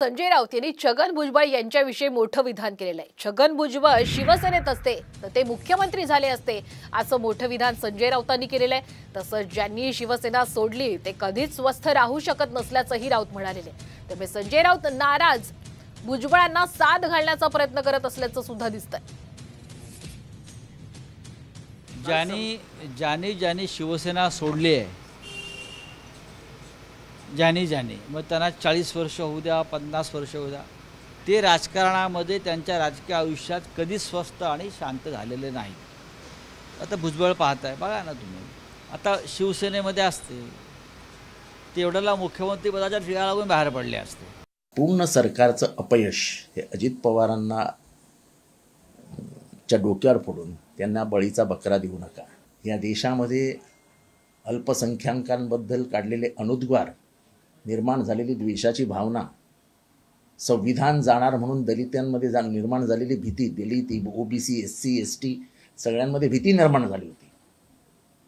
संजय राऊत यांनी छगन भुजबळ यांच्याविषयी मोठं विधान केलेलं आहे। छगन भुजबळ शिवसेनेत असते तर ते मुख्यमंत्री झाले असते असं मोठं विधान संजय राऊतांनी केलेलं आहे। तसंच ज्यांनी शिवसेना सोडली ते कधीच स्वस्थ राहू शकत नसल्याचंही राऊत म्हणालेले। त्यामुळे संजय राऊत नाराज भुजबळांना साथ घालण्याचा प्रयत्न करत असल्याचं सुद्धा दिसतंय। ज्यांनी शिवसेना सोडली आहे ज्यांनी मग त्यांना 40 वर्ष होऊ द्या 50 वर्ष होऊ द्या, ते राजकारणामध्ये त्यांच्या राजकीय आयुष्यात कधी स्वस्थ आणि शांत झालेले नाही। आता भुजबळ पाहताय बघा ना तुम्ही, आता शिवसेनेमध्ये असते तेवढ्याला मुख्यमंत्रीपदाच्या टिळा लागून बाहेर पडले असते। पूर्ण सरकारचं अपयश हे अजित पवारांना च्या डोक्यावर फोडून त्यांना बळीचा बकरा देऊ नका। या देशामध्ये अल्पसंख्याकांबद्दल काढलेले अनुद्गार, निर्माण झालेली द्वेषाची भावना, संविधान जाणार म्हणून दलितांमध्ये निर्माण झालेली भीती, दलित, ओबीसी, SC ST सगळ्यांमध्ये भीती निर्माण झाली होती।